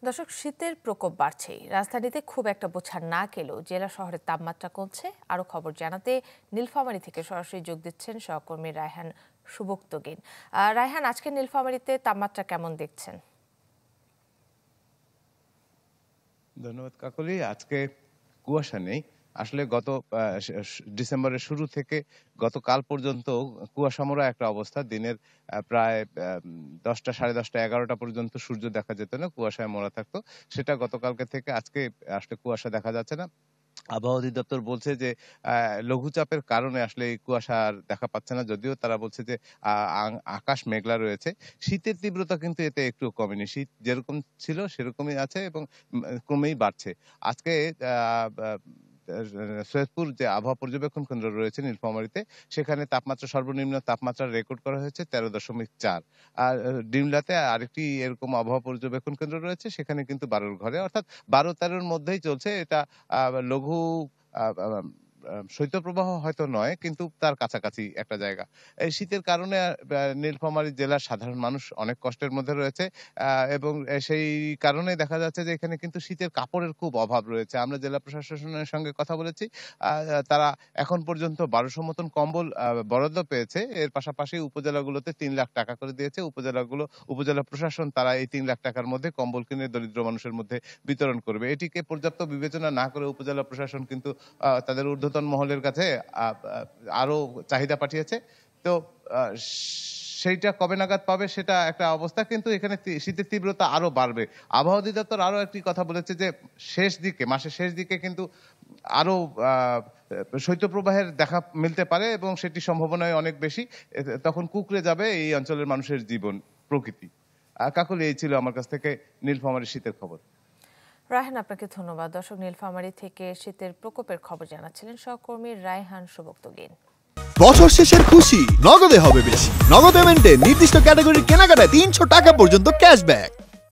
দর্শক, শীতের প্রকোপ বাড়ছেই। রাজধানীতে খুব একটা বোঝা না গেলেও জেলা শহরের তাপমাত্রা কমছে। আরো খবর জানাতে নীলফামারী থেকে সরাসরি যোগ দিচ্ছেন সহকর্মী রায়হান সুবক্তগিন। রায়হান, আজকে নীলফামারীতে তাপমাত্রা কেমন দেখছেন? ধন্যবাদ কাকলি। আজকে কুয়াশা নেই। আসলে গত ডিসেম্বরের শুরু থেকে গতকাল পর্যন্ত কুয়াশামোড়া একটা অবস্থা। দিনের প্রায় 10টা, 10:30, 11টা পর্যন্ত সূর্য দেখা যেত না, কুয়াশায় মোড়া থাকতো। সেটা গতকালকে থেকে আজকে আসলে কুয়াশা দেখা যাচ্ছে না। আবহাওয়া অধিদপ্তর বলছে যে লঘুচাপের কারণে আসলে এই কুয়াশা আর দেখা পাচ্ছে না, যদিও তারা বলছে যে আকাশ মেঘলা রয়েছে। শীতের তীব্রতা কিন্তু এতে একটু কমেনি। শীত যেরকম ছিল সেরকমই আছে এবং ক্রমেই বাড়ছে। আজকে সৈয়দপুর যে আবহাওয়া পর্যবেক্ষণ কেন্দ্র রয়েছে নীলফামারীতে, সেখানে সর্বনিম্ন তাপমাত্রা রেকর্ড করা হয়েছে 13.4। আর ডিমলাতে আরেকটি এরকম আবহাওয়া পর্যবেক্ষণ কেন্দ্র রয়েছে, সেখানে কিন্তু 12-র ঘরে, অর্থাৎ 12-13-র মধ্যেই চলছে। এটা লঘু শৈত্যপ্রবাহ হয়তো নয়, কিন্তু তার কাছাকাছি একটা জায়গা। এই শীতের কারণে নীলফামারী জেলার সাধারণ মানুষ অনেক কষ্টের মধ্যে রয়েছে এবং সেই কারণে দেখা যাচ্ছে যে এখানে কিন্তু শীতের কাপড়ের খুব অভাব রয়েছে। আমরা জেলা প্রশাসনের সঙ্গে কথা বলেছি। তারা এখন পর্যন্ত 1200 মতন কম্বল বরাদ্দ পেয়েছে। এর পাশাপাশি উপজেলাগুলোতে 3 লাখ টাকা করে দিয়েছে। উপজেলা প্রশাসন তারা এই 3 লাখ টাকার মধ্যে কম্বল কিনে দরিদ্র মানুষের মধ্যে বিতরণ করবে। এটিকে পর্যাপ্ত বিবেচনা না করে উপজেলা প্রশাসন কিন্তু তাদের ঊর্ধ্বতন মহলের কাছে আরো চাহিদা পাঠিয়েছে। তো সেইটা কবে নাগাদ পাবে সেটা একটা অবস্থা, কিন্তু এখানে শীতের তীব্রতা আরো বাড়বে। আবহাওয়া অধিদপ্তর আরো একটি কথা বলেছে যে মাসের শেষ দিকে কিন্তু আরো শৈত্যপ্রবাহের দেখা মিলতে পারে এবং সেটি সম্ভাবনায় অনেক বেশি। তখন কুঁকড়ে যাবে এই অঞ্চলের মানুষের জীবন, প্রকৃতি। কাকলি, এই ছিল আমার কাছ থেকে নীলফামারীর শীতের খবর। রায়হান, আপনাকে ধন্যবাদ। দর্শক, নীলফামারী থেকে শীতের প্রকোপের খবর জানাচ্ছিলেন সহকর্মী রায়হান সুবক্তগিন। বছর শেষের খুশি নগদে হবে বেশি। নগদ পেমেন্টে নির্দিষ্ট ক্যাটাগরির কেনাকাটায় 300 টাকা পর্যন্ত ক্যাশব্যাক।